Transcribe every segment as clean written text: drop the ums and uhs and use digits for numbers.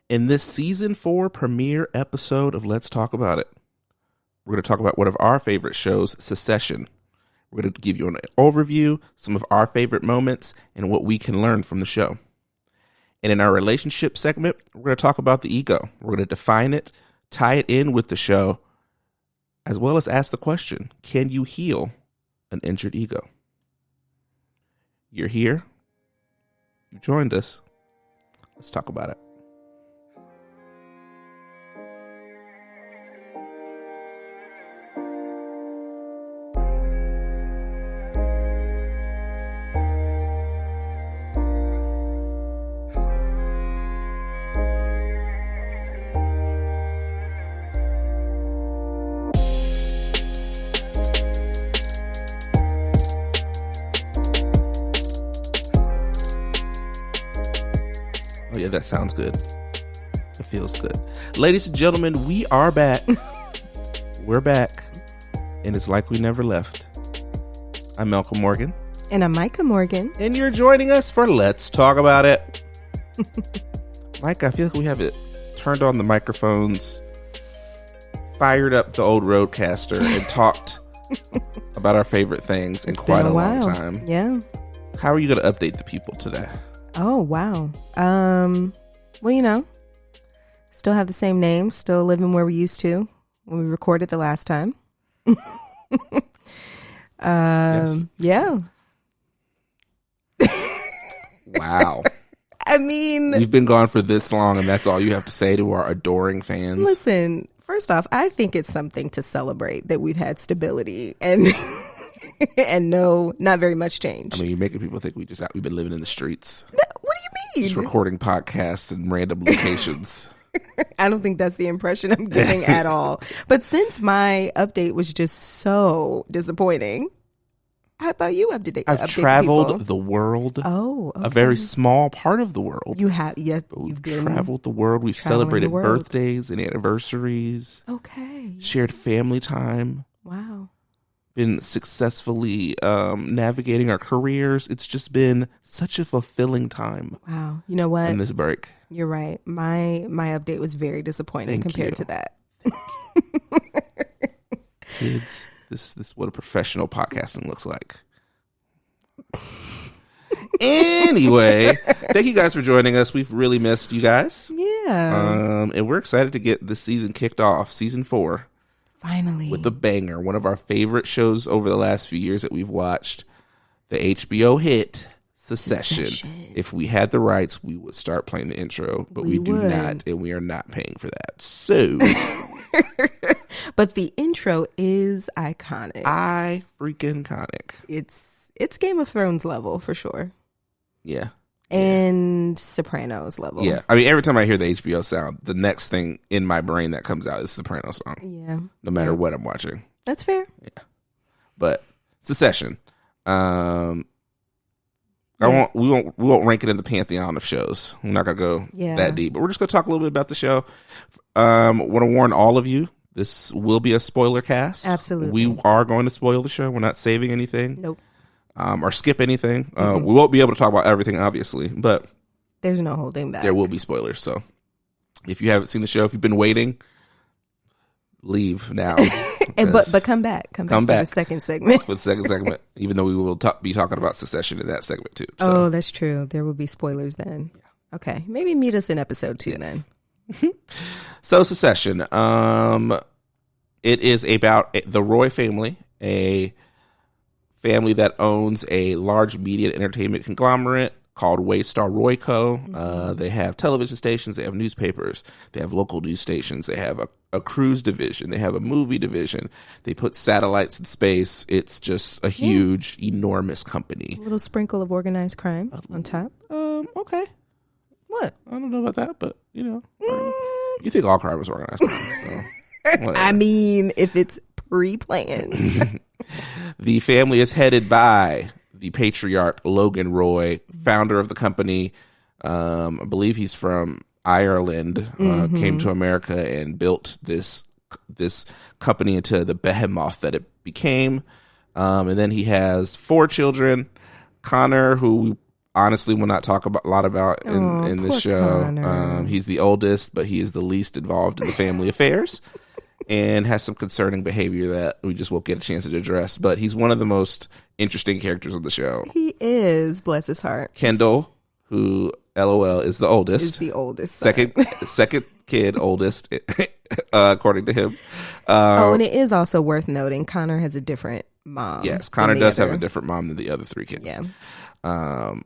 In this season 4 premiere episode of Let's Talk About It, we're going to talk about one of our favorite shows, Succession. We're going to give you an overview, some of our favorite moments, and what we can learn from the show. And in our relationship segment, we're going to talk about the ego. We're going to define it, tie it in with the show, as well as ask the question, can you heal an injured ego? You're here. You joined us. Let's talk about it. Oh, yeah, that sounds good. It feels good. Ladies and gentlemen, we are back. We're back. And it's like we never left. I'm Malcolm Morgan. And I'm Micah Morgan. And you're joining us for Let's Talk About It. Micah, I feel like we have it turned on the microphones, fired up the old Roadcaster, and talked about our favorite things in quite a long time. Yeah. How are you going to update the people today? Oh, wow. Well, still have the same name, still living where we used to when we recorded the last time. Yes. Yeah. Wow. I mean, We've been gone for this long, and that's all you have to say to our adoring fans. listen, first off, I think it's something to celebrate that we've had stability and and no, not very much change. I mean, you're making people think we've been living in the streets, What do you just mean? recording podcasts in random locations. I don't think that's the impression I'm giving at all. But since my update was just so disappointing, how about you update? I've update traveled people? the world, Oh, okay. a very small part of the world. You have, yes, But we've you've been traveled the world. We've traveling celebrated the world. birthdays and anniversaries, Okay. shared family time, Wow. been successfully navigating our careers. It's just been such a fulfilling time Wow. You know what? in this break. You're right. My update was very disappointing Thank compared you. to that. Kids, this is what a professional podcasting looks like. Anyway, thank you guys for joining us. We've really missed you guys. Yeah. And we're excited to get this season kicked off, season 4, Finally. with a banger. One of our favorite shows over the last few years that we've watched, the HBO hit Succession. If we had the rights, we would start playing the intro, but we do would. not, and we are not paying for that. So, But the intro is iconic. I freaking iconic. It's Game of Thrones level for sure. Yeah. And Sopranos level. Yeah. I mean, every time I hear the HBO sound, the next thing in my brain that comes out is Soprano song, Yeah. no matter what I'm watching. That's fair. But Succession, we won't rank it in the pantheon of shows. We're not gonna go that deep, but we're just gonna talk a little bit about the show. Want to warn all of you, this will be a spoiler cast. Absolutely. We are going to spoil the show. We're not saving anything. Nope. Or skip anything. We won't be able to talk about everything, obviously, but There's no holding back. there will be spoilers. So if you haven't seen the show, if you've been waiting, leave now. And but come back. Come back back. for the second segment. For the second segment, even though we will be talking about Succession in that segment too. So. Oh, that's true. There will be spoilers then. Yeah. Okay. Maybe meet us in episode 2 then. So Succession, it is about the Roy family, a family that owns a large media and entertainment conglomerate called Waystar Royco. They have television stations, they have newspapers, they have local news stations, they have a cruise division, they have a movie division, they put satellites in space. It's just a huge, enormous company. A little sprinkle of organized crime on top. Okay. What? I don't know about that, but you think all crime is organized crime. So, I mean, if it's pre-planned. The family is headed by the patriarch Logan Roy, founder of the company. I believe he's from Ireland, came to America and built this company into the behemoth that it became. And then he has 4 children. Connor, who honestly will not talk a lot about in this poor show. Connor. He's the oldest, but he is the least involved in the family affairs and has some concerning behavior that we just won't get a chance to address. But he's one of the most interesting characters of the show. He is, bless his heart. Kendall, who LOL is the oldest. Is the oldest son. Second kid, oldest, according to him. And it is also worth noting Connor has a different mom. Yes, Connor does have a different mom than the other three kids. Yeah.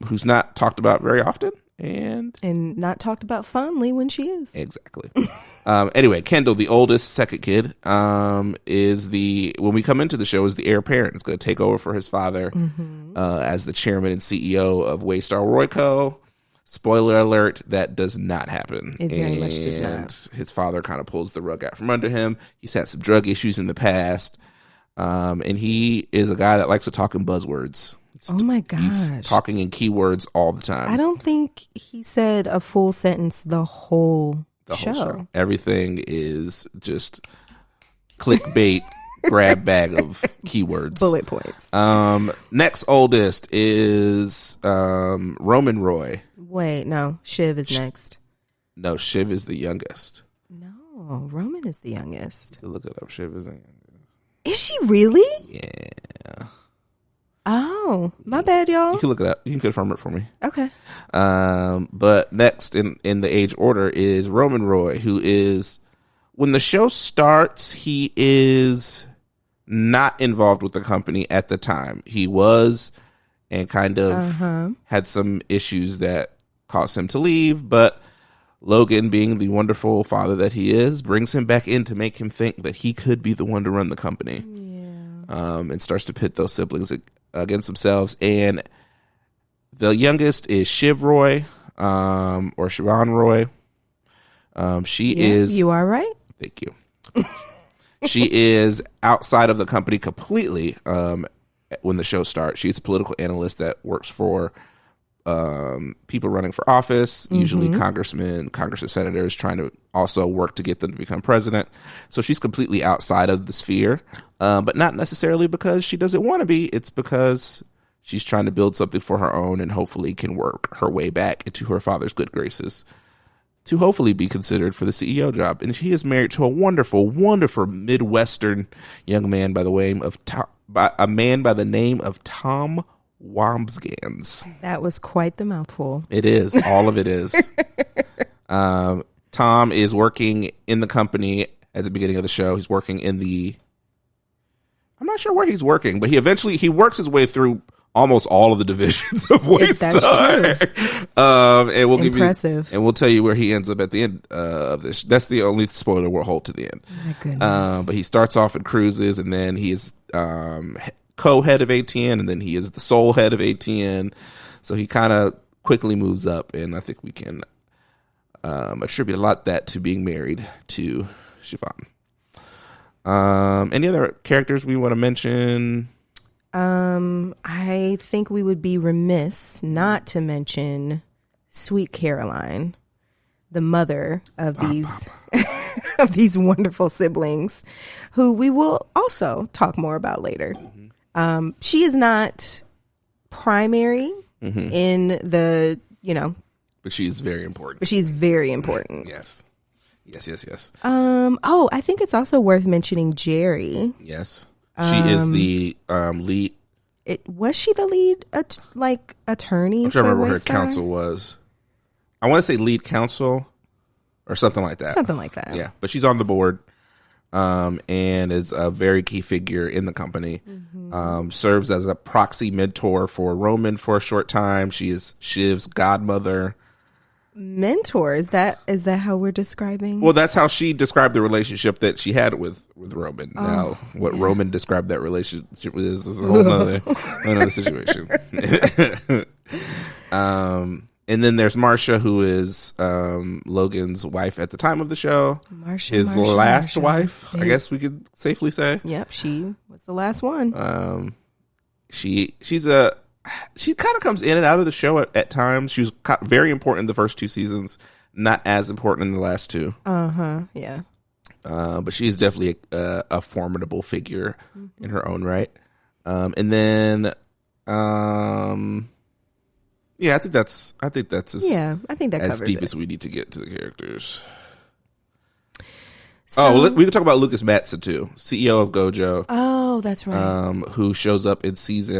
Who's not talked about very often and not talked about fondly when she is. Exactly. Anyway, Kendall, the oldest, second kid, is when we come into the show, is the heir apparent. It's going to take over for his father as the chairman and CEO of Waystar Royco. Spoiler alert, that does not happen. It very much does not. His father kind of pulls the rug out from under him. He's had some drug issues in the past. And he is a guy that likes to talk in buzzwords. Oh my gosh. He's talking in keywords all the time. I don't think he said a full sentence the whole show. Everything is just clickbait, grab bag of keywords. Bullet points. Next oldest is Roman Roy. Wait, no. Shiv is next. No, Shiv is the youngest. No, Roman is the youngest. Look it up. Shiv is the youngest. Is she really? Yeah. Oh, my bad, y'all. You can look it up. You can confirm it for me. Okay. But next in the age order is Roman Roy, who is, when the show starts, he is not involved with the company at the time. He was, and kind of had some issues that caused him to leave, but Logan, being the wonderful father that he is, brings him back in to make him think that he could be the one to run the company. And starts to pit those siblings against themselves. And the youngest is Shiv Roy, or Siobhan Roy. She is... You are right. Thank you. She is outside of the company completely when the show starts. She's a political analyst that works for people running for office, usually congressmen, Congress senators, trying to also work to get them to become president. So she's completely outside of the sphere, but not necessarily because she doesn't want to be. It's because she's trying to build something for her own and hopefully can work her way back into her father's good graces to hopefully be considered for the CEO job. And she is married to a wonderful, wonderful Midwestern young man by the name of Tom Wambsgans. That was quite the mouthful. It is. All of it is. Tom is working in the company at the beginning of the show. He's working in I'm not sure where he's working, but he works his way through almost all of the divisions of Waystar. That's true. And we'll Impressive. we'll tell you where he ends up at the end of this. That's the only spoiler we'll hold to the end. My goodness. But he starts off in cruises, and then he is co-head of ATN, and then he is the sole head of ATN. So he kind of quickly moves up, and I think we can attribute a lot of that to being married to Siobhan. Any other characters we want to mention? I think we would be remiss not to mention Sweet Caroline, the mother of these of these wonderful siblings, who we will also talk more about later. She is not primary in the, but she is very important. But she's very important. Yes. I think it's also worth mentioning Jerry. Yes. She is the lead. Was she the lead attorney? I'm trying to remember what her counsel was. I want to say lead counsel or something like that. Something like that. Yeah, but she's on the board and is a very key figure in the company. Serves as a proxy mentor for Roman for a short time. She is Shiv's godmother. Mentor, is that how we're describing? Well, that's how she described the relationship that she had with Roman. Now, what Roman described that relationship with is a whole another situation. And then there's Marcia, who is Logan's wife at the time of the show. His last wife, I guess we could safely say. Yep, she was the last one. She kind of comes in and out of the show at times. She was very important in the first two seasons, not as important in the last two. Yeah. But she is definitely a formidable figure in her own right. And then Yeah, I think that's I think that as covers deep it. as we need to get to the characters. So, we can talk about Lucas Matson too, CEO of Gojo. Oh, that's right. Who shows up in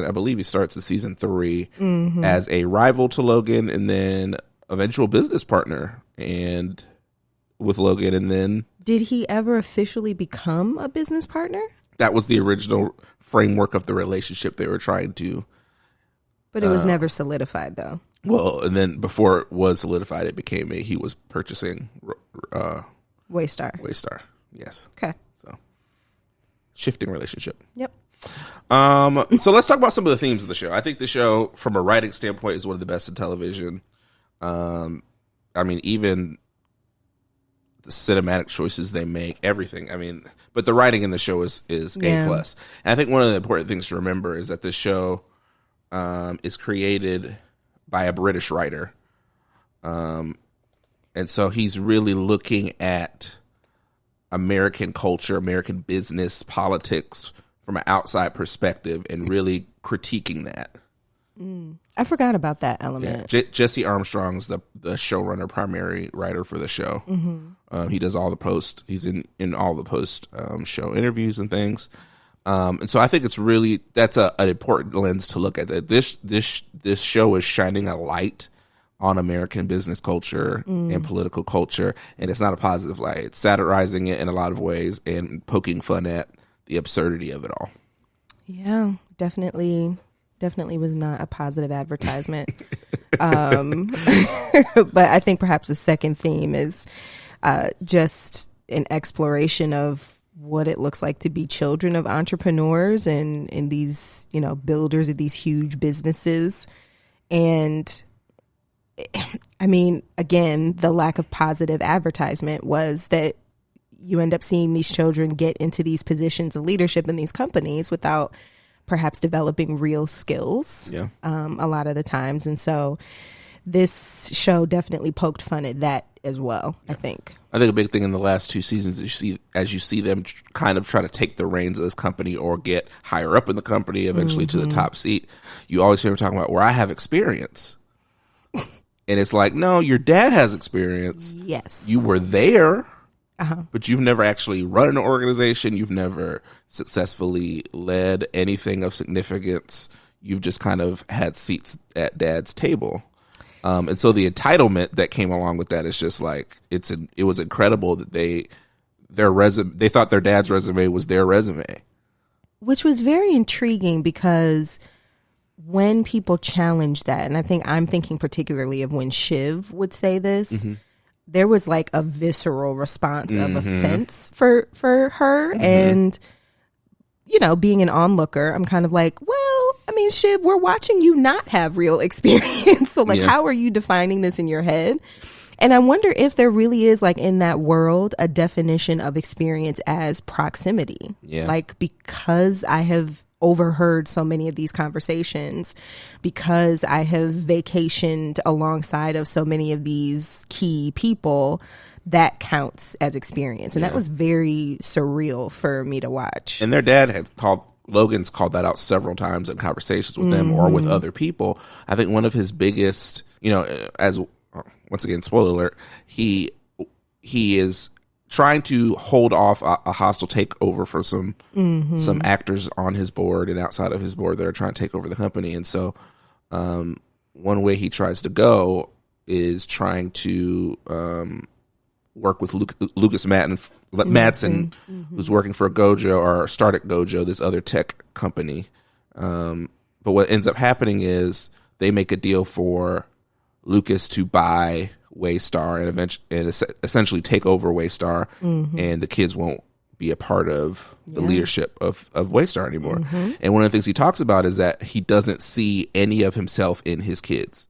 I believe he starts in season 3 Mm-hmm. as a rival to Logan, and then eventual business partner and with Logan, and then Did he ever officially become a business partner? that was the original framework of the relationship they were trying to. But it was never solidified, though. Well, and then before it was solidified, it became he was purchasing Waystar. Waystar. Yes. Okay. So shifting relationship. Yep. So let's talk about some of the themes of the show. I think the show, from a writing standpoint, is one of the best in television. I mean, even the cinematic choices they make, everything. I mean, but the writing in the show is A plus. And I think one of the important things to remember is that this show is created by a British writer, and so he's really looking at American culture, American business, politics from an outside perspective, and really critiquing that. I forgot about that element. Yeah. Jesse Armstrong's the showrunner, primary writer for the show. Mm-hmm. He does all the post. He's in all the post show interviews and things. And so I think it's really, that's an important lens to look at. That this show is shining a light on American business culture and political culture, and it's not a positive light. It's satirizing it in a lot of ways and poking fun at the absurdity of it all. Yeah, definitely was not a positive advertisement. But I think perhaps the second theme is just an exploration of what it looks like to be children of entrepreneurs and these, builders of these huge businesses. And I mean, again, the lack of positive advertisement was that you end up seeing these children get into these positions of leadership in these companies without perhaps developing real skills a lot of the times. And so this show definitely poked fun at that as well, I think. I think a big thing in the last 2 seasons is as you see them kind of try to take the reins of this company or get higher up in the company, eventually to the top seat, you always hear them talking about where I have experience. And it's like, no, your dad has experience. Yes. You were there, but you've never actually run an organization. You've never successfully led anything of significance. You've just kind of had seats at dad's table. And so the entitlement that came along with that is just like, it was incredible that they thought their dad's resume was their resume. Which was very intriguing because when people challenge that, and I think I'm thinking particularly of when Shiv would say this, there was like a visceral response of offense for her. And, being an onlooker, I'm kind of like, well, I mean, Shiv, we're watching you not have real experience. So how are you defining this in your head? And I wonder if there really is, like, in that world, a definition of experience as proximity. Yeah. Like, because I have overheard so many of these conversations, because I have vacationed alongside of so many of these key people, that counts as experience. And that was very surreal for me to watch. And their dad had Logan's called that out several times in conversations with them or with other people. I think one of his biggest, as once again, spoiler alert, he is trying to hold off a hostile takeover for some actors on his board and outside of his board that are trying to take over the company. And so one way he tries to go is trying to work with Lucas Madsen, who's working for Gojo or started Gojo, this other tech company. But what ends up happening is they make a deal for Lucas to buy Waystar and essentially take over Waystar, and the kids won't be a part of the leadership of Waystar anymore. And one of the things he talks about is that he doesn't see any of himself in his kids.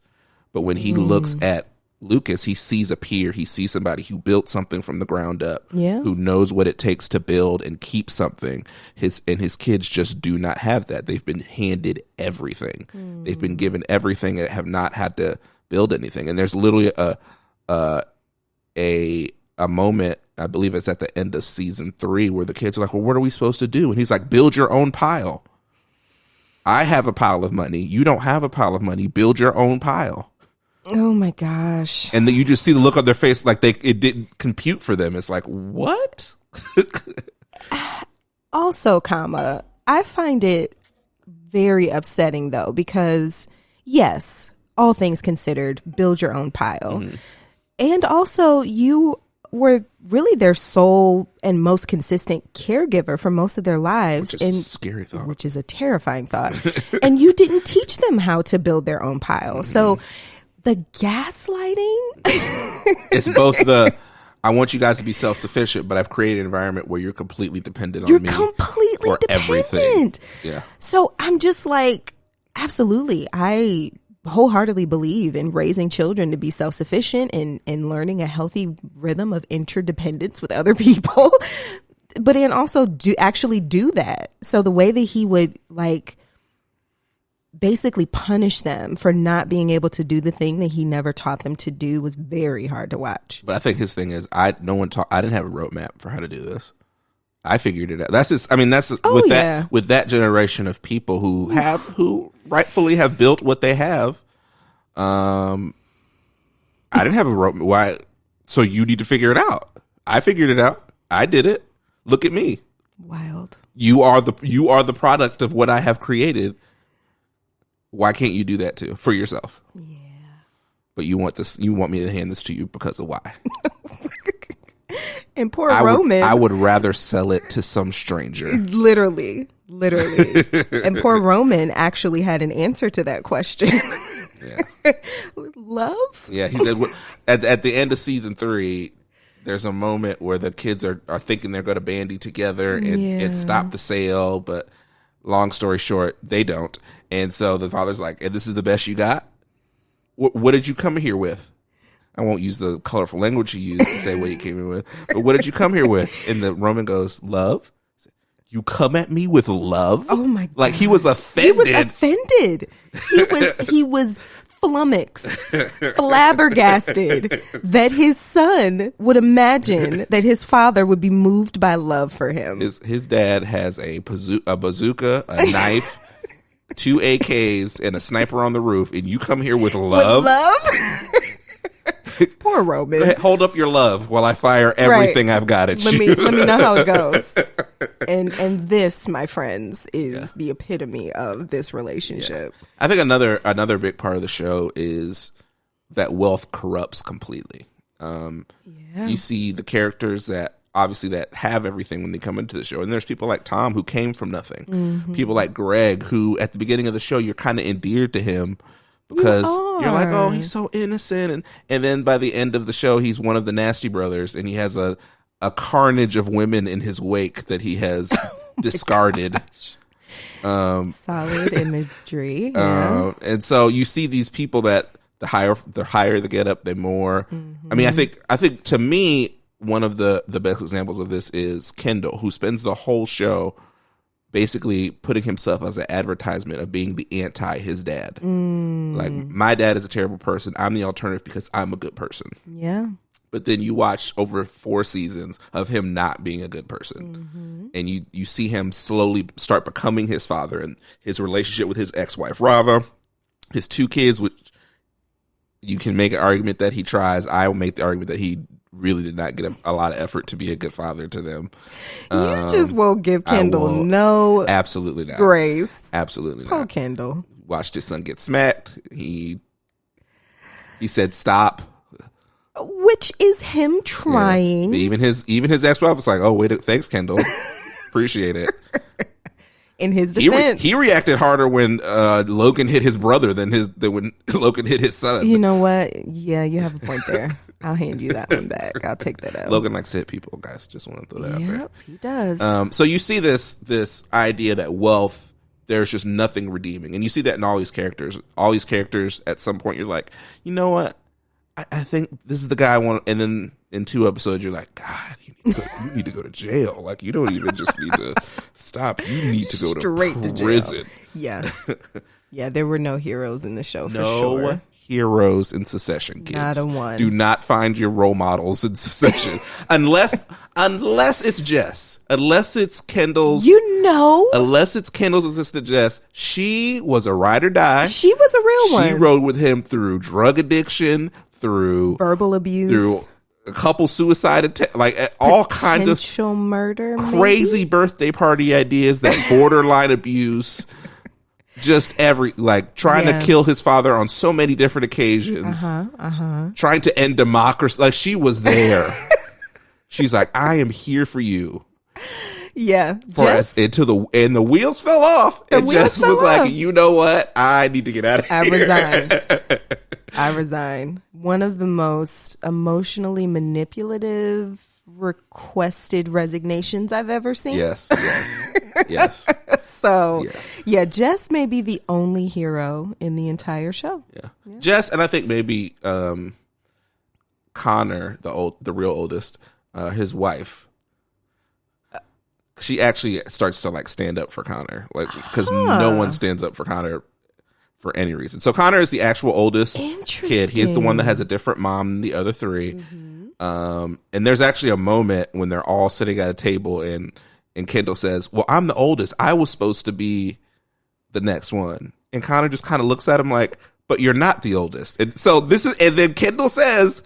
But when he looks at Lucas, he sees a peer. He sees somebody who built something from the ground up, who knows what it takes to build and keep something. His kids just do not have that. They've been handed everything. They've been given everything and have not had to build anything. And there's literally a moment, I believe it's at the end of season 3, where the kids are like, well, what are we supposed to do? And he's like, build your own pile. I have a pile of money. You don't have a pile of money. Build your own pile. Oh my gosh. And then you just see the look on their face like it didn't compute for them. It's like, what? Also, I find it very upsetting though, because yes, all things considered, build your own pile. And also you were really their sole and most consistent caregiver for most of their lives. Which is a scary thought. Which is a terrifying thought. And you didn't teach them how to build their own pile. So the gaslighting. It's both I want you guys to be self-sufficient, but I've created an environment where you're completely dependent on me. You're completely dependent. Everything. Yeah. So I'm just like, absolutely. I wholeheartedly believe in raising children to be self-sufficient and learning a healthy rhythm of interdependence with other people, but then also do that. So the way that he would like basically punish them for not being able to do the thing that he never taught them to do was very hard to watch. But I think his thing is I didn't have a roadmap for how to do this. I figured it out. That's just, I mean, with that generation of people who rightfully have built what they have. I didn't have a roadmap. Why? So you need to figure it out. I figured it out. I did it. Look at me. Wild. You are the product of what I have created. Why can't you do that too for yourself? Yeah. But you want me to hand this to you because of why? And poor Roman. I would rather sell it to some stranger. Literally. And poor Roman actually had an answer to that question. Yeah. Love? Yeah, he said at the end of season 3, there's a moment where the kids are thinking they're going to bandy together and stop the sale, but long story short, they don't. And so the father's like, "And this is the best you got? What did you come here with?" I won't use the colorful language you used to say what you came in with, but what did you come here with? And the Roman goes, "Love." You come at me with love? Oh my god! Like he was offended. He was flummoxed, flabbergasted that his son would imagine that his father would be moved by love for him. His dad has a bazooka, a knife, 2 AKs, and a sniper on the roof, and you come here with love? With love? Poor Roman. Hold up your love while I fire everything I've got at you. Let me know how it goes. And this, my friends, is the epitome of this relationship. Yeah. I think another big part of the show is that wealth corrupts completely. You see the characters that have everything when they come into the show, and there's people like Tom who came from nothing. Mm-hmm. People like Greg who, at the beginning of the show, you're kind of endeared to him. Because you're like, oh, he's so innocent. And then by the end of the show, he's one of the nasty brothers, and he has a carnage of women in his wake that he has discarded. Solid imagery. Yeah. And so you see these people that the higher they get up, the more. Mm-hmm. I mean, I think to me, one of the best examples of this is Kendall, who spends the whole show basically putting himself as an advertisement of being the anti his dad. Like, my dad is a terrible person. I'm the alternative because I'm a good person. Yeah. But then you watch over 4 seasons of him not being a good person. And you see him slowly start becoming his father, and his relationship with his ex-wife, Rava, his 2 kids, which you can make an argument that he tries. I will make the argument that he really did not get a lot of effort to be a good father to them. You just won't give Kendall no absolutely not grace. Absolutely not. Poor Kendall. Watched his son get smacked. He said stop, which is him trying. Yeah. Even his ex-wife was like, "Oh wait, thanks, Kendall, appreciate it." In his defense, he reacted harder when Logan hit his brother than when Logan hit his son. You know what? Yeah, you have a point there. I'll hand you that one back. I'll take that out. Logan likes to hit people, guys. Just want to throw that out there. Yep, he does. So you see this idea that wealth, there's just nothing redeeming, and you see that in all these characters. All these characters, at some point, you're like, you know what? I think this is the guy I want. And then in 2 episodes, you're like, God, you need to go to jail. Like, you don't even just need to stop. You need to go straight to prison. Yeah. Yeah, there were no heroes in the show for sure. No heroes in Succession, kids. Not a one. Do not find your role models in Succession. unless it's Jess. Unless it's Kendall's. Unless it's Kendall's assistant Jess. She was a ride or die. She was a real one. She rode with him through drug addiction, through verbal abuse, through a couple suicide all kind of potential murder, crazy birthday party ideas, that borderline abuse. Just trying to kill his father on so many different occasions. Trying to end democracy. Like, she was there. She's like, I am here for you. Yeah. And the wheels fell off. And Jess was like, you know what? I need to get out of here. I resign. One of the most emotionally manipulative requested resignations I've ever seen. Yes. So, yeah, Jess may be the only hero in the entire show. Yeah. Jess, and I think maybe Connor, the real oldest, his wife. She actually starts to stand up for Connor, because no one stands up for Connor for any reason. So Connor is the actual oldest kid. He's the one that has a different mom than the other three. And there's actually a moment when they're all sitting at a table and Kendall says, well, I'm the oldest. I was supposed to be the next one. And Connor just kind of looks at him like, but you're not the oldest. And so and then Kendall says,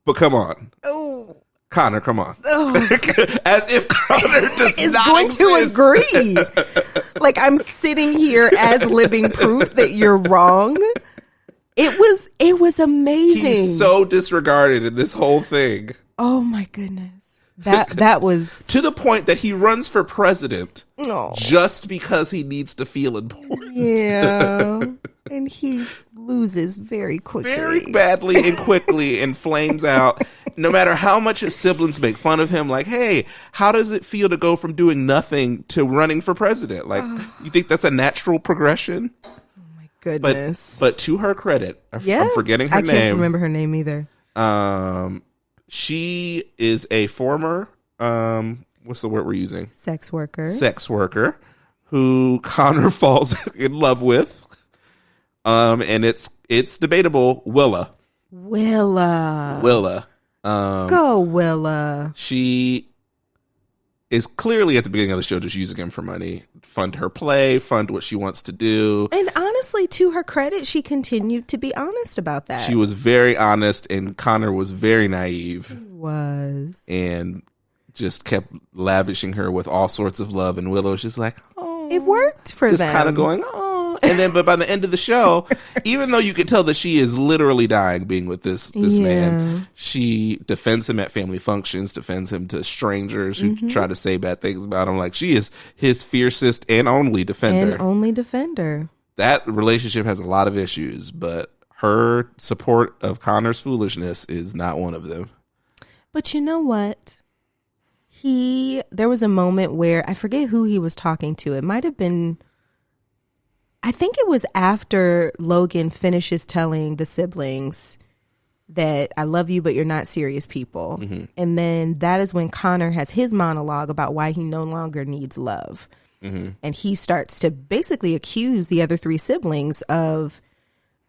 but come on. Oh, Connor, come on. Oh. As if Connor is not going exist. to agree. Like, I'm sitting here as living proof that you're wrong. It was amazing. He's so disregarded in this whole thing. Oh my goodness. That was to the point that he runs for president just because he needs to feel important. Yeah. And he loses very quickly. Very badly and quickly, and flames out. No matter how much his siblings make fun of him, like, hey, how does it feel to go from doing nothing to running for president? Like, you think that's a natural progression? Oh my goodness. But to her credit, I'm forgetting her name. I can't remember her name either. She is a former, what's the word we're using? Sex worker who Connor falls in love with. And it's debatable. Willa. Go Willa. She is clearly at the beginning of the show just using him for money. Fund her play, fund what she wants to do. And honestly, to her credit, she continued to be honest about that. She was very honest, and Connor was very naive. He was. And just kept lavishing her with all sorts of love, and Willow was just like, oh. It worked for them. Just kind of going, oh. And then, but by the end of the show, even though you could tell that she is literally dying being with this man, she defends him at family functions, defends him to strangers who try to say bad things about him. Like, she is his fiercest and only defender. That relationship has a lot of issues, but her support of Connor's foolishness is not one of them. But you know what? There was a moment where, I forget who he was talking to. It might have been, I think it was after Logan finishes telling the siblings that I love you, but you're not serious people. Mm-hmm. And then that is when Connor has his monologue about why he no longer needs love. Mm-hmm. And he starts to basically accuse the other three siblings of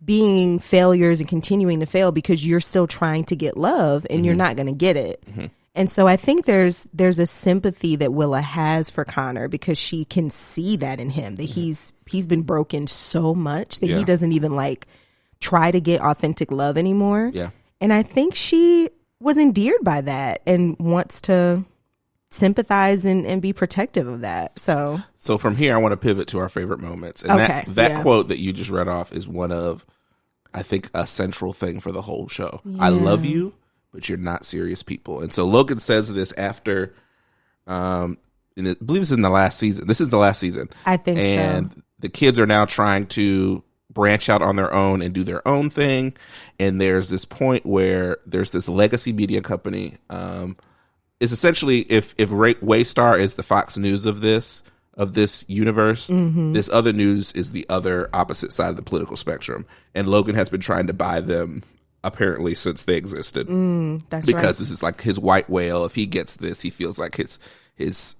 being failures and continuing to fail because you're still trying to get love and you're not going to get it. Mm-hmm. And so I think there's a sympathy that Willa has for Connor because she can see that in him, that he's been broken so much that he doesn't even try to get authentic love anymore. Yeah. And I think she was endeared by that and wants to sympathize and be protective of that. So from here, I want to pivot to our favorite moments. And that quote that you just read off is one of, I think, a central thing for the whole show. Yeah. I love you, but you're not serious people. And so Logan says this after, I believe it's in the last season. This is the last season. I think so. And the kids are now trying to branch out on their own and do their own thing. And there's this point where there's this legacy media company. It's essentially if Waystar is the Fox News of this universe, this other news is the other opposite side of the political spectrum. And Logan has been trying to buy them apparently since they existed. That's because this is like his white whale. If he gets this, he feels like his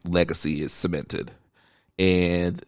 legacy is cemented. And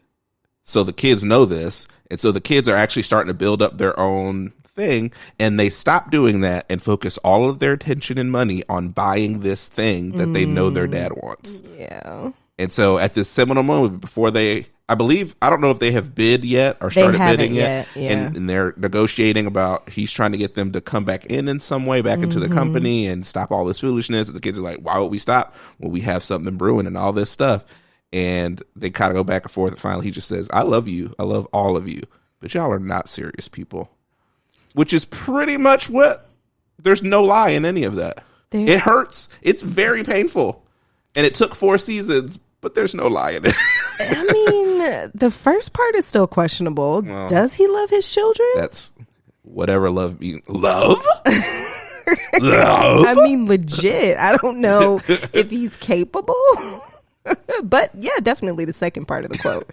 So the kids know this. And so the kids are actually starting to build up their own thing, and they stop doing that and focus all of their attention and money on buying this thing that they know their dad wants. Yeah. And so at this seminal moment before I don't know if they have bid yet or started bidding yet. Yeah. And they're negotiating about, he's trying to get them to come back in some way, back into the company and stop all this foolishness. And the kids are like, why would we stop? Well, we have something brewing and all this stuff. And they kind of go back and forth. And finally he just says, I love you. I love all of you. But y'all are not serious people. Which is pretty much there's no lie in any of that. It hurts. It's very painful. And it took 4 seasons, but there's no lie in it. I mean, the first part is still questionable. Well, does he love his children? That's whatever love means. Love? Love? I mean, legit. I don't know if he's capable. But yeah, definitely the second part of the quote.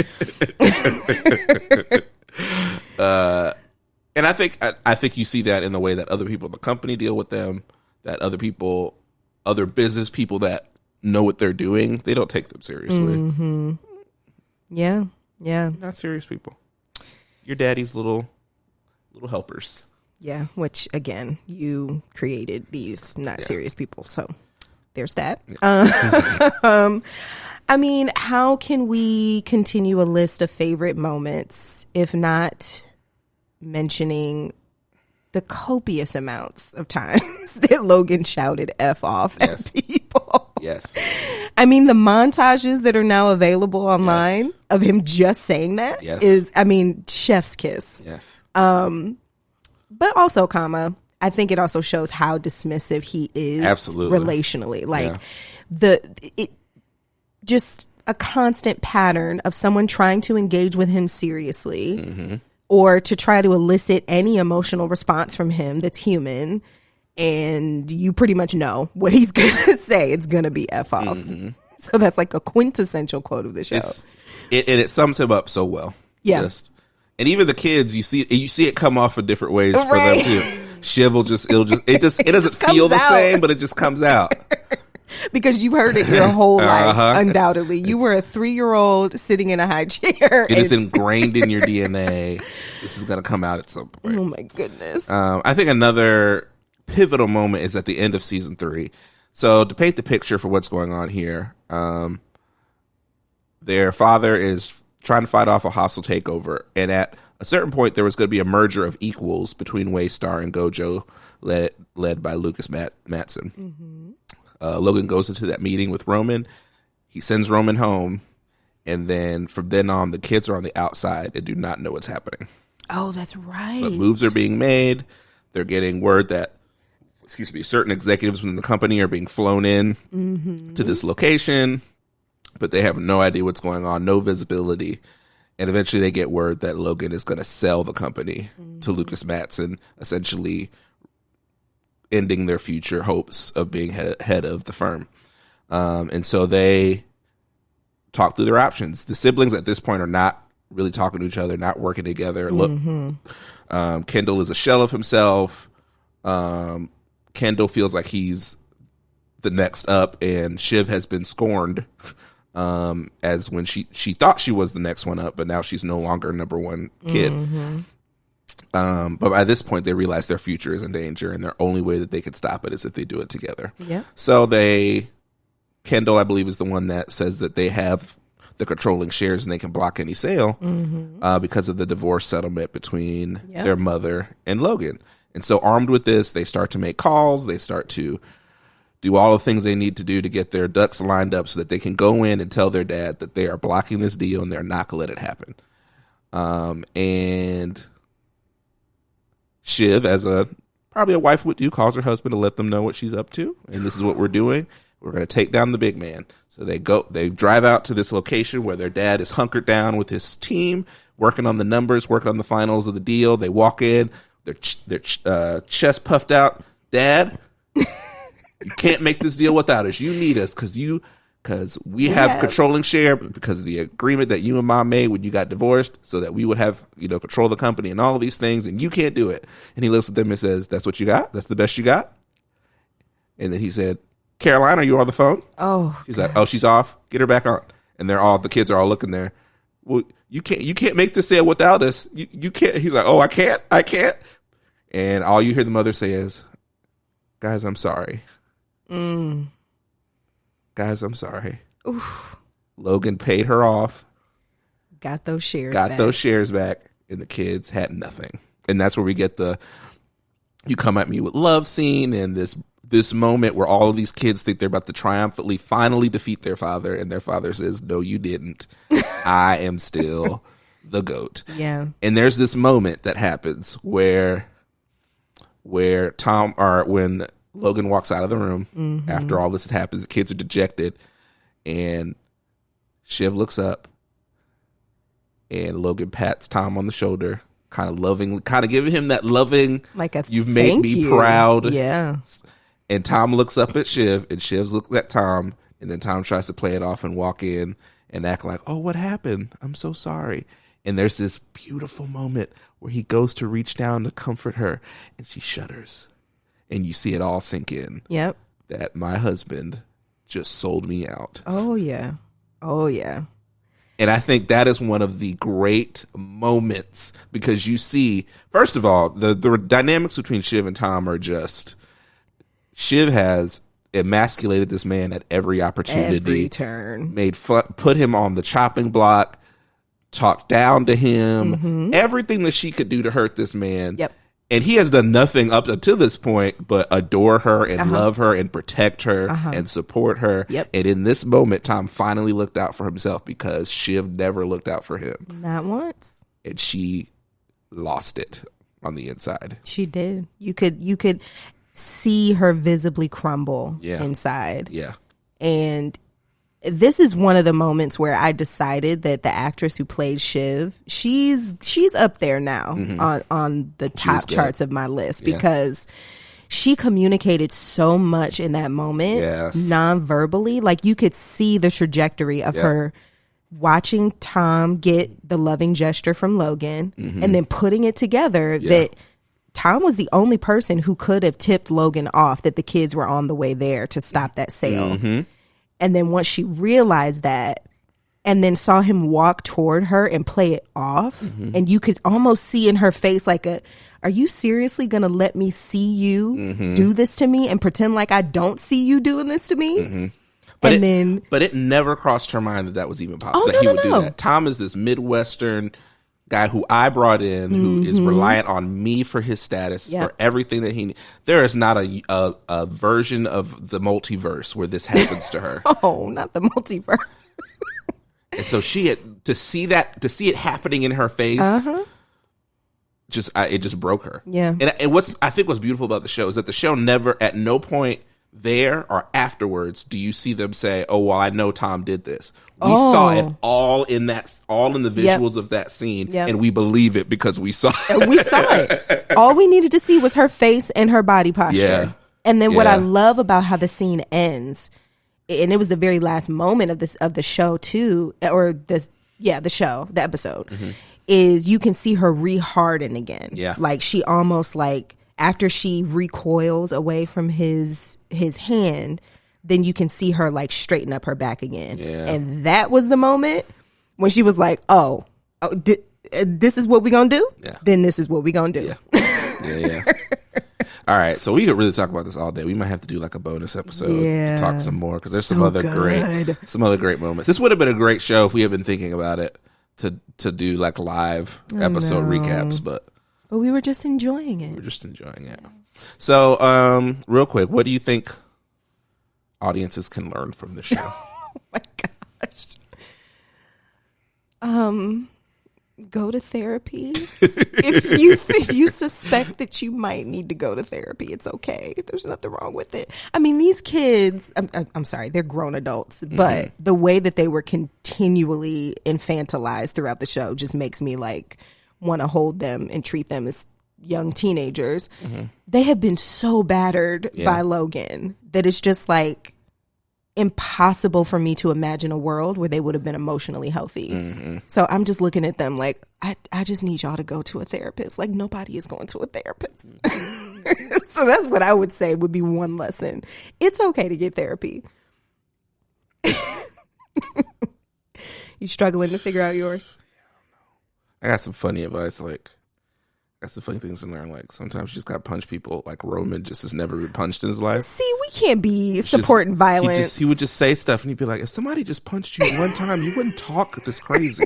And I think you see that in the way that other people in the company deal with them, that other business people that know what they're doing, they don't take them seriously. Mm-hmm. Yeah. Not serious people. Your daddy's little helpers. Yeah, which again, you created these not serious people. So there's that. Yeah. I mean, how can we continue a list of favorite moments if not mentioning the copious amounts of times that Logan shouted F off at people? Yes. I mean, the montages that are now available online of him just saying that is, I mean, chef's kiss. Yes. But also, I think it also shows how dismissive he is relationally. Like just a constant pattern of someone trying to engage with him seriously or to try to elicit any emotional response from him that's human. And you pretty much know what he's going to say. It's going to be F off. Mm-hmm. So that's like a quintessential quote of the show. It sums him up so well. Yeah. And even the kids, you see it come off in different ways for them too. Shiv will it doesn't feel the same, but it just comes out. Because you've heard it your whole life, undoubtedly. You were a 3-year-old sitting in a high chair. It is ingrained in your DNA. This is going to come out at some point. Oh my goodness. I think another pivotal moment is at the end of season 3. So to paint the picture for what's going on here, their father is trying to fight off a hostile takeover, and at a certain point there was going to be a merger of equals between Waystar and Gojo, led by Lucas Matson. Mm-hmm. Logan goes into that meeting with Roman. He sends Roman home, and then from then on the kids are on the outside and do not know what's happening. Oh, that's right. But moves are being made. They're getting word that certain executives within the company are being flown in to this location, but they have no idea what's going on, no visibility. And eventually they get word that Logan is going to sell the company to Lucas Matson, essentially ending their future hopes of being head of the firm. And so they talk through their options. The siblings at this point are not really talking to each other, not working together. Kendall is a shell of himself. Kendall feels like he's the next up, and Shiv has been scorned as when she thought she was the next one up, but now she's no longer number one kid. But by this point, they realize their future is in danger, and their only way that they can stop it is if they do it together. Yeah. So Kendall, I believe, is the one that says that they have the controlling shares and they can block any sale because of the divorce settlement between their mother and Logan. And so armed with this, they start to make calls. They start to do all the things they need to do to get their ducks lined up so that they can go in and tell their dad that they are blocking this deal and they're not going to let it happen. And Shiv, as probably a wife would do, calls her husband to let them know what she's up to. And this is what we're doing. We're going to take down the big man. So they drive out to this location where their dad is hunkered down with his team, working on the numbers, working on the finals of the deal. They walk in, their chest puffed out. Dad, you can't make this deal without us. You need us because we have controlling share because of the agreement that you and Mom made when you got divorced, so that we would have, control of the company and all of these things, and you can't do it. And he looks at them and says, "That's what you got? That's the best you got?" And then he said, "Caroline, are you on the phone?" Oh, she's like, "Oh, she's off. Get her back on." And the kids are all looking there. Well, You can't make this sale without us. You can't. He's like, oh, I can't. And all you hear the mother say is, guys, I'm sorry. Guys, I'm sorry. Oof. Logan paid her off. Got those shares back. And the kids had nothing. And that's where we get the you come at me with love scene and this moment where all of these kids think they're about to triumphantly finally defeat their father, and their father says, no, you didn't. I am still the GOAT. Yeah. And there's this moment that happens where when Logan walks out of the room after all this happens, the kids are dejected, and Shiv looks up, and Logan pats Tom on the shoulder, kind of giving him that loving, like a you've made me proud. Yeah. And Tom looks up at Shiv, and Shiv looks at Tom, and then Tom tries to play it off and walk in and act like, oh, what happened? I'm so sorry. And there's this beautiful moment where he goes to reach down to comfort her, and she shudders. And you see it all sink in. Yep. That my husband just sold me out. Oh, yeah. Oh, yeah. And I think that is one of the great moments, because you see, first of all, the dynamics between Shiv and Tom are just, Shiv has emasculated this man at every opportunity. Every turn. Put him on the chopping block, talked down to him, everything that she could do to hurt this man. Yep. And he has done nothing up until this point but adore her and love her and protect her and support her. Yep. And in this moment, Tom finally looked out for himself, because Shiv never looked out for him. Not once. And she lost it on the inside. She did. You could see her visibly crumble inside. Yeah. And this is one of the moments where I decided that the actress who played Shiv, she's up there now on the top charts of my list, because she communicated so much in that moment, non-verbally. Like, you could see the trajectory of her watching Tom get the loving gesture from Logan and then putting it together that Tom was the only person who could have tipped Logan off that the kids were on the way there to stop that sale. And then once she realized that, and then saw him walk toward her and play it off, and you could almost see in her face like are you seriously going to let me see you do this to me and pretend like I don't see you doing this to me? But it never crossed her mind that was even possible, that he would do that. Tom is this Midwestern guy who I brought in, who is reliant on me for his status, for everything that he needs. There is not a version of the multiverse where this happens to her. Oh, not the multiverse. And so she had to see it happening in her face. It just broke her. Yeah. And I think what's beautiful about the show is that the show never, at no point there or afterwards, do you see them say, oh, well, I know Tom did this. We saw it all in the visuals of that scene, and we believe it because we saw it. We saw it. All we needed to see was her face and her body posture. Yeah. And then what I love about how the scene ends, and it was the very last moment of the show too, or the episode, is you can see her re-harden again. Yeah. Like, she almost, like, after she recoils away from his hand, then you can see her, like, straighten up her back again. Yeah. And that was the moment when she was like, this is what we gonna do? Yeah. Then this is what we gonna do. Yeah. All right, so we could really talk about this all day. We might have to do like a bonus episode to talk some more, because there's some other great moments. This would have been a great show if we had been thinking about it to do like live episode recaps, but we were just enjoying it. So, real quick, what do you think audiences can learn from the show? Oh my gosh. Go to therapy. if you suspect that you might need to go to therapy, it's okay. There's nothing wrong with it. I mean, these kids, I'm sorry, they're grown adults, but the way that they were continually infantilized throughout the show just makes me like want to hold them and treat them as young teenagers. They have been so battered by Logan that it's just like impossible for me to imagine a world where they would have been emotionally healthy. So I'm just looking at them like, I just need y'all to go to a therapist. Like, nobody is going to a therapist. So that's what I would say would be one lesson. It's okay to get therapy. You struggling to figure out yours? I got some funny advice. Like, that's the funny things to learn. Like, sometimes you just gotta punch people. Like, Roman just has never been punched in his life. See, we can't be supporting violence. He would just say stuff, and he'd be like, if somebody just punched you one time, you wouldn't talk this crazy.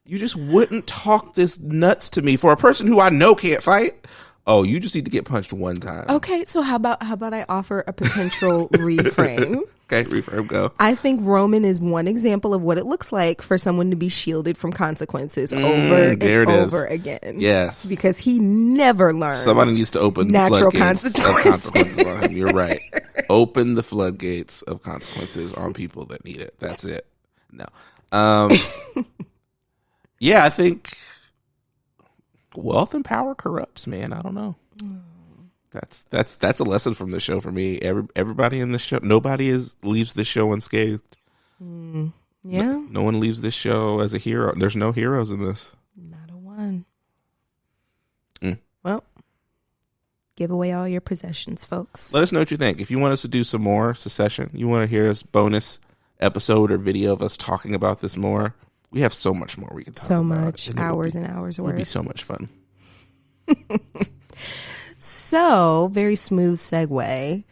You just wouldn't talk this nuts to me for a person who I know can't fight. Oh, you just need to get punched one time. Okay, so how about I offer a potential reframe? Okay, reframe, go. I think Roman is one example of what it looks like for someone to be shielded from consequences over and over again. Yes. Because he never learns. Somebody needs to open natural the floodgates of consequences on him. You're right. Open the floodgates of consequences on people that need it. That's it. No. Yeah, I think wealth and power corrupts, man. I don't know. That's a lesson from the show for me. Everybody in the show, leaves this show unscathed. Yeah. No one leaves this show as a hero. There's no heroes in this. Not a one. Well, give away all your possessions, folks. Let us know what you think. If you want us to do some more Secession, you want to hear us bonus episode or video of us talking about this more, we have so much more we can talk about. So much, hours and hours worth. It would be so much fun. So, very smooth segue.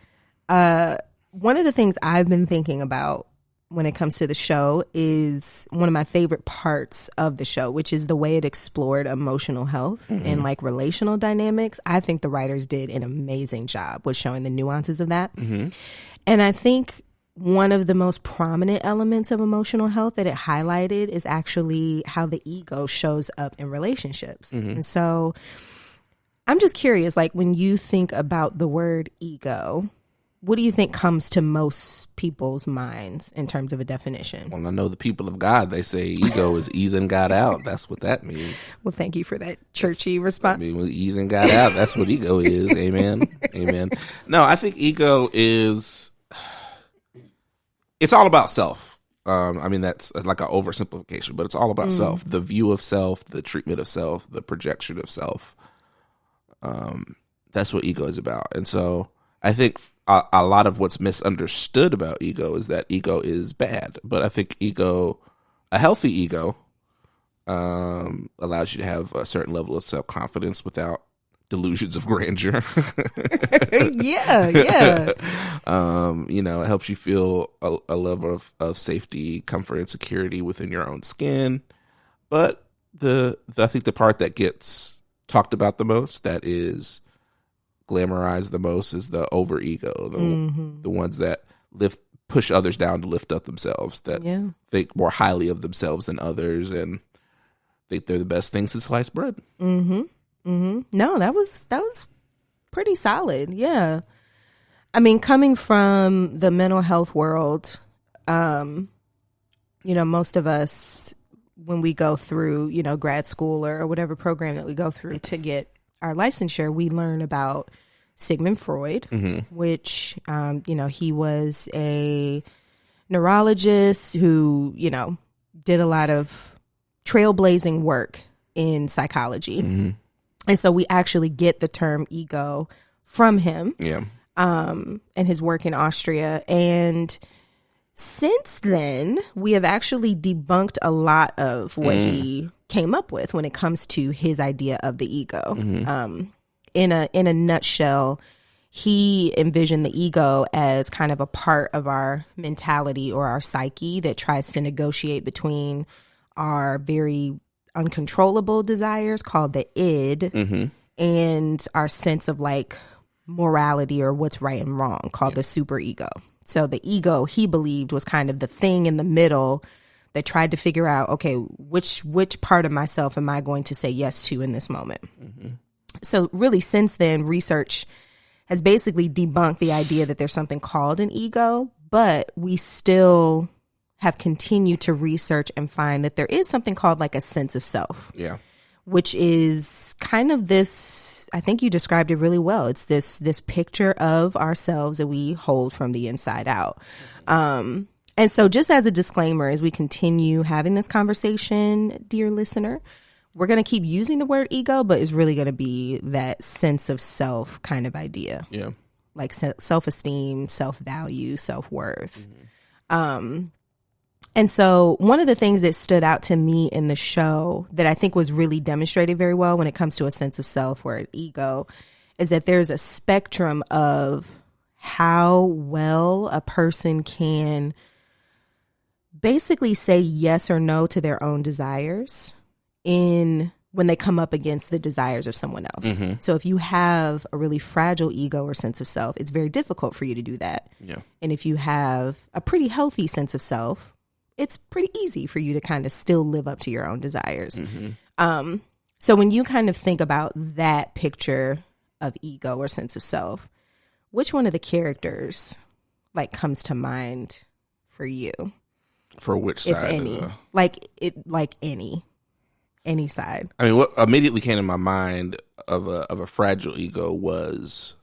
One of the things I've been thinking about when it comes to the show is one of my favorite parts of the show, which is the way it explored emotional health and like relational dynamics. I think the writers did an amazing job with showing the nuances of that. And I think one of the most prominent elements of emotional health that it highlighted is actually how the ego shows up in relationships. And so I'm just curious, like when you think about the word ego, what do you think comes to most people's minds in terms of a definition? Well, I know the people of God, they say ego is easing God out. That's what that means. Well, thank you for that churchy response. I mean, easing God out, that's what ego is. Amen. Amen. No, I think ego is... It's all about self. I mean, that's like an oversimplification, but it's all about self. The view of self, the treatment of self, the projection of self. That's what ego is about. And so I think a lot of what's misunderstood about ego is that ego is bad. But I think a healthy ego, allows you to have a certain level of self-confidence without delusions of grandeur. Yeah. It helps you feel a level of safety, comfort, and security within your own skin. But I think the part that gets talked about the most, that is glamorized the most, is the over ego, the ones that push others down to lift up themselves, that think more highly of themselves than others, and think they're the best thing since sliced bread. No, that was pretty solid. Yeah. I mean, coming from the mental health world, most of us, when we go through, grad school or whatever program that we go through to get our licensure, we learn about Sigmund Freud, which, he was a neurologist who, did a lot of trailblazing work in psychology. And so we actually get the term ego from him. Yeah. And his work in Austria. And since then, we have actually debunked a lot of what he came up with when it comes to his idea of the ego. In a nutshell, he envisioned the ego as kind of a part of our mentality or our psyche that tries to negotiate between our very uncontrollable desires, called the id, and our sense of like morality or what's right and wrong, called the superego. So the ego, he believed, was kind of the thing in the middle that tried to figure out, okay, which part of myself am I going to say yes to in this moment? So really, since then, research has basically debunked the idea that there's something called an ego, but we still have continued to research and find that there is something called like a sense of self. Yeah. Which is kind of this, I think you described it really well. It's this picture of ourselves that we hold from the inside out. And so just as a disclaimer, as we continue having this conversation, dear listener, we're going to keep using the word ego, but it's really going to be that sense of self kind of idea. Yeah. Like self-esteem, self-value, self-worth. And so one of the things that stood out to me in the show that I think was really demonstrated very well when it comes to a sense of self or an ego is that there's a spectrum of how well a person can basically say yes or no to their own desires when they come up against the desires of someone else. Mm-hmm. So if you have a really fragile ego or sense of self, it's very difficult for you to do that. Yeah. And if you have a pretty healthy sense of self, it's pretty easy for you to kind of still live up to your own desires. Mm-hmm. So when you kind of think about that picture of ego or sense of self, which one of the characters like comes to mind for you? For which side? If any. Any side. I mean, what immediately came to my mind of a fragile ego was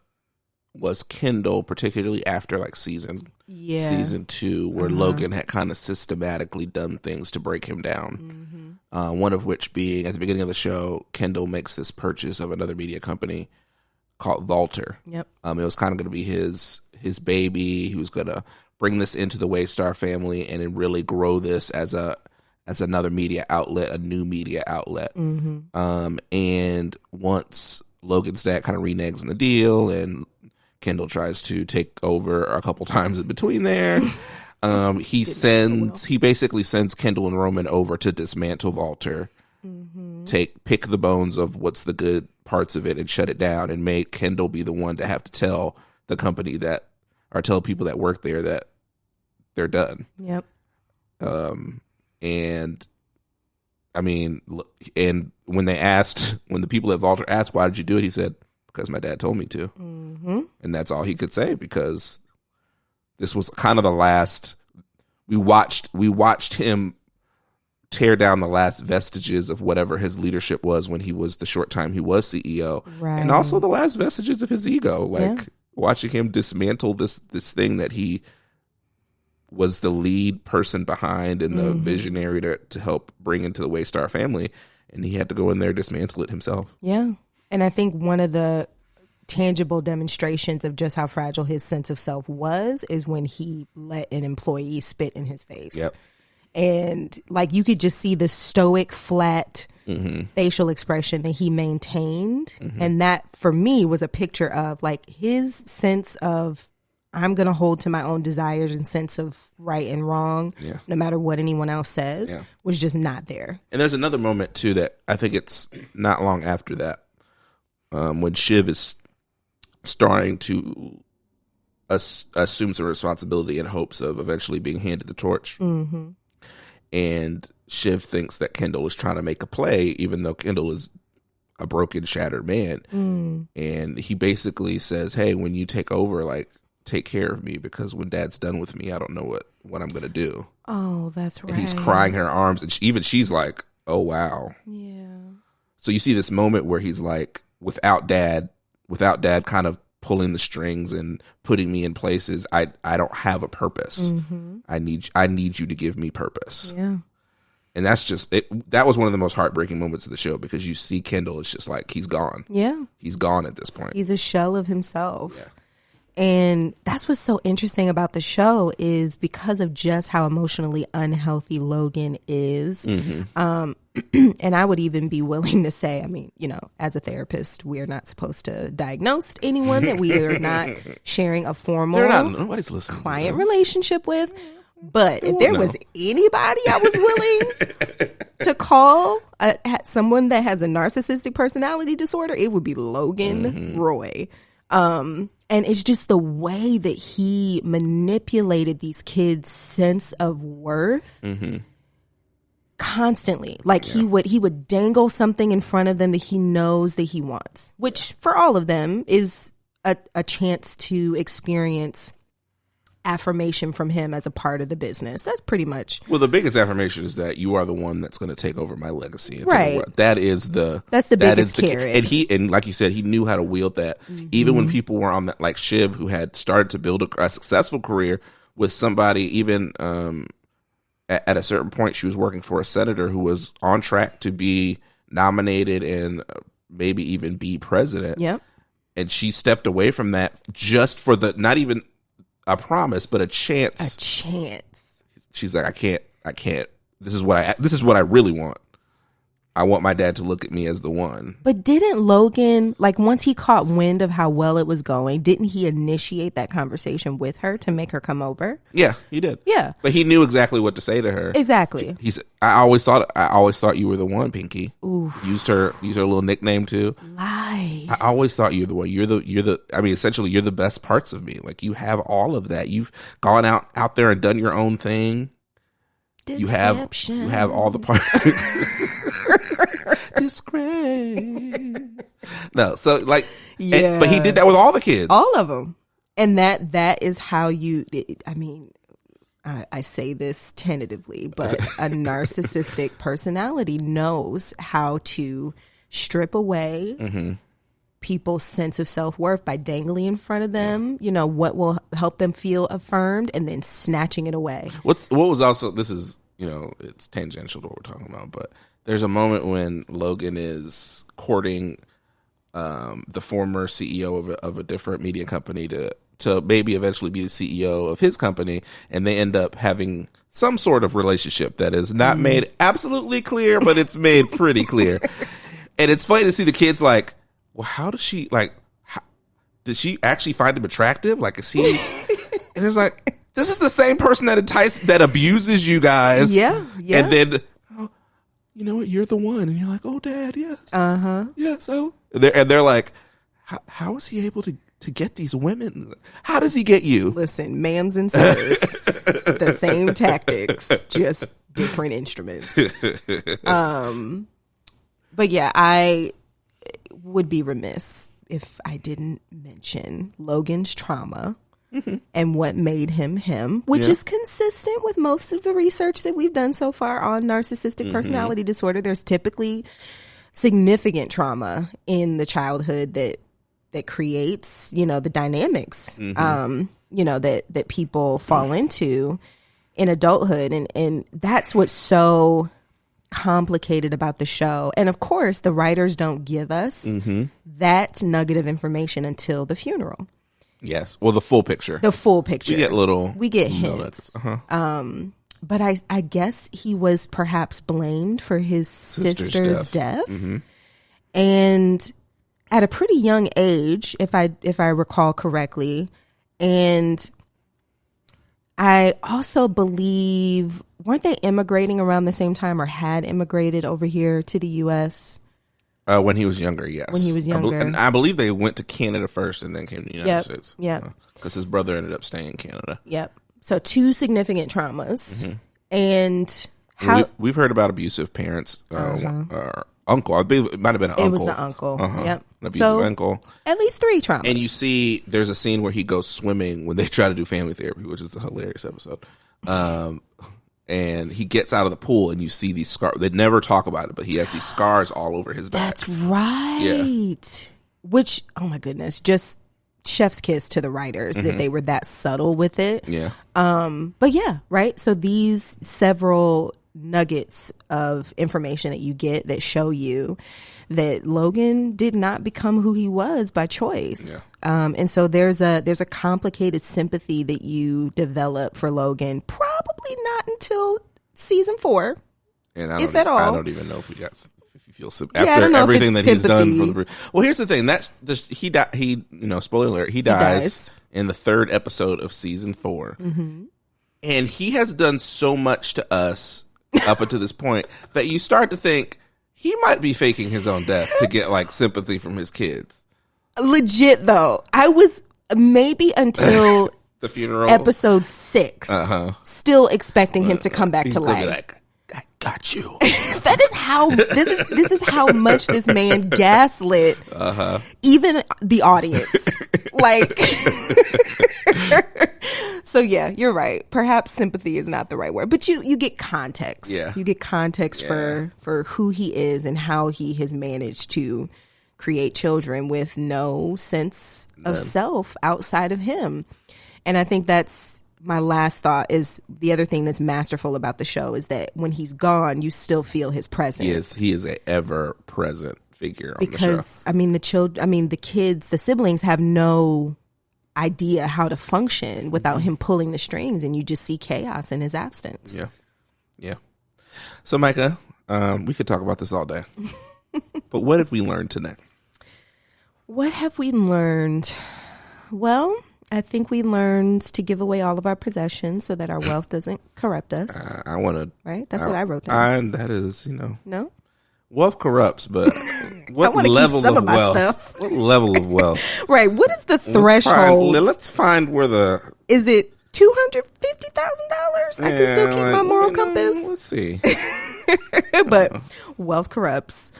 Kendall, particularly after like season 2, where Logan had kind of systematically done things to break him down. Mm-hmm. One of which being at the beginning of the show, Kendall makes this purchase of another media company called Valter. Yep. It was kind of going to be his baby. He was going to bring this into the Waystar family and then really grow this as another media outlet, a new media outlet. Mm-hmm. And once Logan's dad kind of reneges on the deal and Kendall tries to take over a couple times in between there, he basically sends Kendall and Roman over to dismantle Valter, mm-hmm. pick the bones of what's the good parts of it and shut it down, and make Kendall be the one to have to tell the company tell people that work there that they're done. Yep. And I mean, and when the people at Valter asked, why did you do it? He said, because my dad told me to. Mm-hmm. And that's all he could say, because this was kind of the last, we watched him tear down the last vestiges of whatever his leadership was when he was the short time he was CEO. Right. And also the last vestiges of his ego, watching him dismantle this thing that he was the lead person behind and the mm-hmm. visionary to help bring into the Waystar family, and he had to go in there, dismantle it himself. Yeah. And I think one of the tangible demonstrations of just how fragile his sense of self was is when he let an employee spit in his face. Yep. And like you could just see the stoic, flat mm-hmm. facial expression that he maintained. Mm-hmm. And that for me was a picture of like his sense of, I'm going to hold to my own desires and sense of right and wrong, no matter what anyone else says, was just not there. And there's another moment, too, that I think it's not long after that, when Shiv is starting to assume some responsibility in hopes of eventually being handed the torch. Mm-hmm. And Shiv thinks that Kendall is trying to make a play, even though Kendall is a broken, shattered man. Mm. And he basically says, hey, when you take over, like, take care of me, because when dad's done with me, I don't know what I'm going to do. Oh, that's right. And he's crying in her arms, and she's like, oh, wow. Yeah. So you see this moment where he's like, without dad kind of pulling the strings and putting me in places, I don't have a purpose. Mm-hmm. I need you to give me purpose. Yeah. And that's just it. That was one of the most heartbreaking moments of the show, because you see Kendall, it's just like he's gone. Yeah. He's gone at this point. He's a shell of himself. Yeah. And that's what's so interesting about the show, is because of just how emotionally unhealthy Logan is. Mm-hmm. And I would even be willing to say, I mean, as a therapist, we are not supposed to diagnose anyone that we are not sharing a formal nobody's listening client relationship with. But if there was anybody I was willing to call someone that has a narcissistic personality disorder, it would be Logan mm-hmm. Roy. And it's just the way that he manipulated these kids' sense of worth mm-hmm. constantly. Like he would dangle something in front of them that he knows that he wants, which for all of them is a chance to experience affirmation from him as a part of the business. That's pretty much. Well, the biggest affirmation is that you are the one that's going to take over my legacy. Right. That's the biggest carrot. And like you said, he knew how to wield that. Mm-hmm. Even when people were on that, like Shiv, who had started to build a successful career with somebody, even at a certain point, she was working for a senator who was on track to be nominated and maybe even be president. Yep. And she stepped away from that just for not even a promise, but a chance. A chance. She's like, I can't. This is what I really want. I want my dad to look at me as the one. But didn't Logan, like, once he caught wind of how well it was going, didn't he initiate that conversation with her to make her come over? Yeah, he did. Yeah. But he knew exactly what to say to her. Exactly. He said, I always thought you were the one, Pinky. Ooh. Used her little nickname too. Lies. I always thought you were the one. Essentially you're the best parts of me. Like, you have all of that. You've gone out there and done your own thing. Deception. You have all the parts. Disgrace. No, so like, yeah. But he did that with all the kids. All of them. And that is how I say this tentatively, but a narcissistic personality knows how to strip away people's sense of self-worth by dangling in front of them, what will help them feel affirmed, and then snatching it away. What was also, this is, it's tangential to what we're talking about, but there's a moment when Logan is courting the former CEO of a different media company to maybe eventually be the CEO of his company, and they end up having some sort of relationship that is not made absolutely clear, but it's made pretty clear. And it's funny to see the kids like, well, how does she, like, did she actually find him attractive? Like, is he, and it's like, this is the same person that abuses you guys. Yeah. And then, you know what, you're the one. And you're like, oh, Dad, yes. Uh-huh. Yes. Oh. They're like, how is he able to get these women? How does he get you? Listen, ma'ams and sirs, the same tactics, just different instruments. But yeah, I would be remiss if I didn't mention Logan's trauma and what made him, which is consistent with most of the research that we've done so far on narcissistic personality disorder. There's typically significant trauma in the childhood that creates, the dynamics, that people fall into in adulthood. And that's what's so complicated about the show. And of course, the writers don't give us that nugget of information until the funeral. Yes. Well, the full picture. We get hints. But I guess he was perhaps blamed for his sister's death. And at a pretty young age, if I recall correctly. And I also believe, weren't they immigrating around the same time, or had immigrated over here to the U.S.? When he was younger, yes. When he was younger. I believe they went to Canada first and then came to the United States. Yeah. Because his brother ended up staying in Canada. Yep. So 2 significant traumas. And how... We've heard about abusive parents. Uncle. I believe it might have been an uncle. It was the uncle. Yep. An abusive uncle. At least 3 traumas. And you see, there's a scene where he goes swimming when they try to do family therapy, which is a hilarious episode. And he gets out of the pool, and you see these scars. They never talk about it, but he has these scars all over his back. That's right. Yeah. Which, oh my goodness, just chef's kiss to the writers that they were that subtle with it. Yeah. But yeah, right. So these several nuggets of information that you get that show you that Logan did not become who he was by choice. Yeah. And so there's a complicated sympathy that you develop for Logan, probably not until season 4, and if at all. I don't even know if you feel after everything that he's done for the. Well, here's the thing. He died. Spoiler alert. He dies in the 3rd episode of season 4, and he has done so much to us up until this point that you start to think he might be faking his own death to get like sympathy from his kids. Legit though, I was maybe until the funeral episode 6 still expecting him to come back to life. Like, I got you. That is how this is how much this man gaslit even the audience. Like, so yeah, you're right. Perhaps sympathy is not the right word, but you get context. Yeah, you get context for who he is and how he has managed to create children with no sense of self outside of him. And I think that's my last thought. Is the other thing that's masterful about the show is that when he's gone, you still feel his presence. He is a ever present figure on the show. Because the kids, the siblings have no idea how to function without him pulling the strings, and you just see chaos in his absence. Yeah. So, Micah, we could talk about this all day. But what have we learned today? What have we learned? Well, I think we learned to give away all of our possessions so that our wealth doesn't corrupt us. I want to. Right? That's what I wrote down. That is, No? wealth corrupts, but what level of wealth? Stuff. What level of wealth? Right. What is the threshold? Let's find where the. Is it $250,000? I can still keep my moral compass. Let's see. But wealth corrupts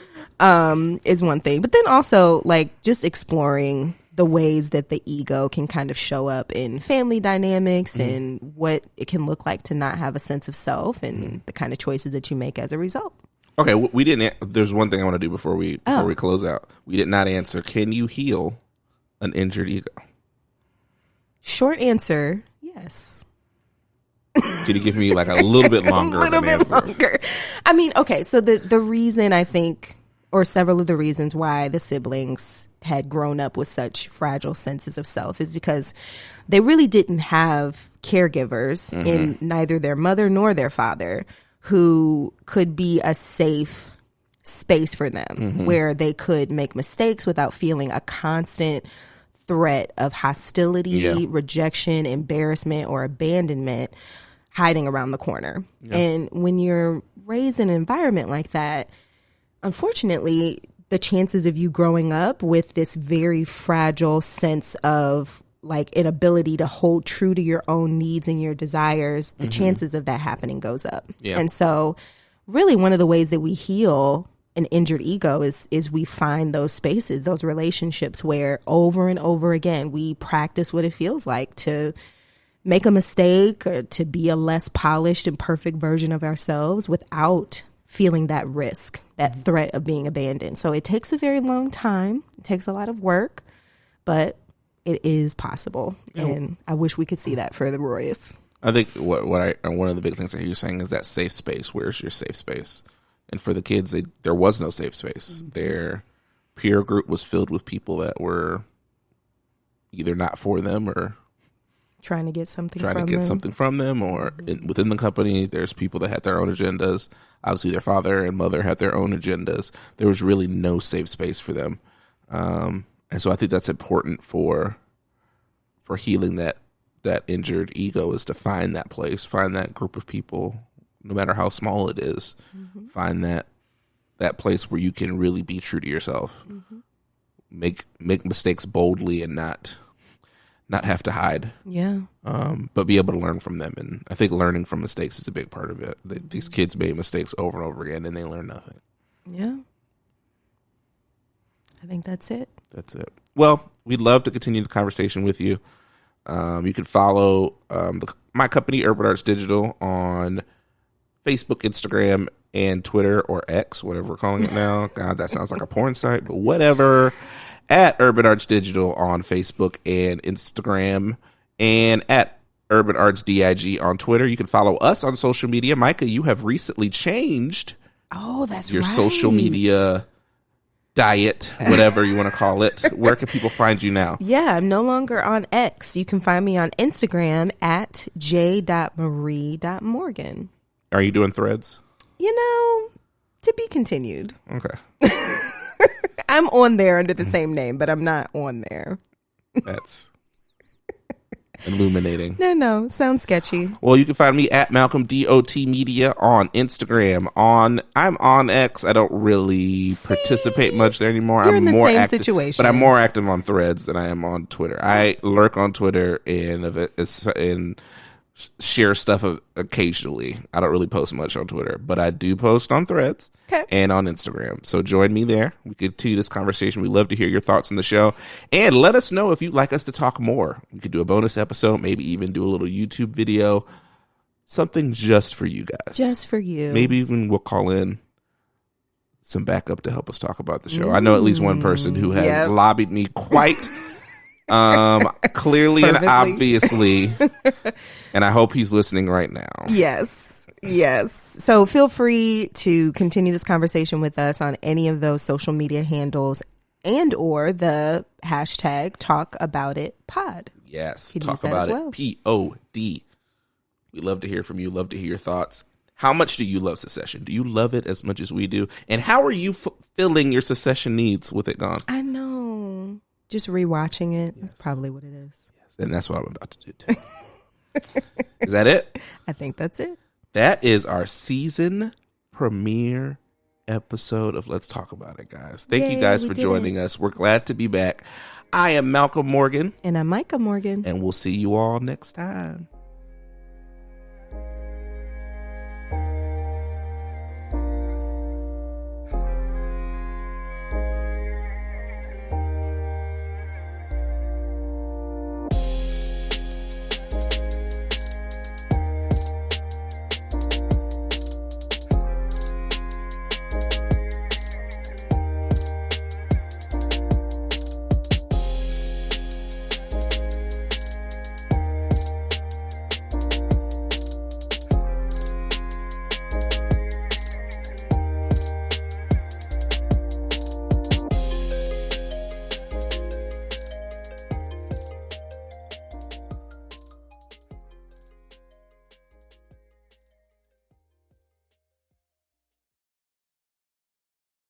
is one thing. But then also, like, just exploring the ways that the ego can kind of show up in family dynamics and what it can look like to not have a sense of self and the kind of choices that you make as a result. Okay, we didn't. There's one thing I want to do before we close out. We did not answer. Can you heal an injured ego? Short answer, yes. Can you give me like a little bit longer? Longer. I mean, okay. So the reason I think, or several of the reasons why the siblings had grown up with such fragile senses of self is because they really didn't have caregivers in neither their mother nor their father who could be a safe space for them where they could make mistakes without feeling a constant threat of hostility, rejection, embarrassment, or abandonment hiding around the corner. Yeah. And when you're raised in an environment like that, unfortunately, the chances of you growing up with this very fragile sense of like inability to hold true to your own needs and your desires, the chances of that happening goes up. Yeah. And so really one of the ways that we heal an injured ego is we find those spaces, those relationships where over and over again, we practice what it feels like to make a mistake or to be a less polished and perfect version of ourselves without feeling that risk, that threat of being abandoned. So it takes a very long time. It takes a lot of work, but it is possible. Yeah. And I wish we could see that for the Royas. I think one of the big things that you're saying is that safe space. Where's your safe space? And for the kids, there was no safe space. Their peer group was filled with people that were either not for them or trying to get something from them, or within the company, there's people that had their own agendas. Obviously, their father and mother had their own agendas. There was really no safe space for them. And so I think that's important for healing that injured ego, is to find that place, find that group of people, no matter how small it is. Find that place where you can really be true to yourself. Make mistakes boldly and not have to hide. Yeah. But be able to learn from them. And I think learning from mistakes is a big part of it. These kids made mistakes over and over again and they learn nothing. Yeah. I think that's it. That's it. Well, we'd love to continue the conversation with you. You can follow my company, Urban Arts Digital, on Facebook, Instagram, and Twitter, or X, whatever we're calling it now. God, that sounds like a porn site, but whatever. At Urban Arts Digital on Facebook and Instagram, and at Urban Arts DIG on Twitter. You can follow us on social media. Micah, you have recently changed your social media diet, whatever you want to call it. Where can people find you now? Yeah, I'm no longer on X. You can find me on Instagram at j.marie.morgan. Are you doing Threads? To be continued. Okay. I'm on there under the same name, but I'm not on there. That's illuminating. No, sounds sketchy. Well, you can find me at Malcolm DOT Media on Instagram. I'm on X. I don't really participate much there anymore. You're I'm in the more same active, situation. but I'm more active on Threads than I am on Twitter. I lurk on Twitter and share stuff occasionally. I don't really post much on Twitter, but I do post on Threads and on Instagram. So join me there. We continue this conversation. We love to hear your thoughts on the show, and let us know if you'd like us to talk more. We could do a bonus episode, maybe even do a little YouTube video, something just for you guys. Just for you. Maybe even we'll call in some backup to help us talk about the show. I know at least one person who has lobbied me quite clearly and obviously, and I hope he's listening right now. Yes. So feel free to continue this conversation with us on any of those social media handles and or the hashtag Talk About It Pod. Yes, Talk About It POD. We love to hear from you. Love to hear your thoughts. How much do you love Succession? Do you love it as much as we do? And how are you filling your Succession needs with it gone? I know. Just rewatching it. That's probably what it is. Yes, and that's what I'm about to do too. Is that it? I think that's it. That is our season premiere episode of Let's Talk About It, guys. Thank you guys for joining us. We're glad to be back. I am Malcolm Morgan. And I'm Micah Morgan. And we'll see you all next time.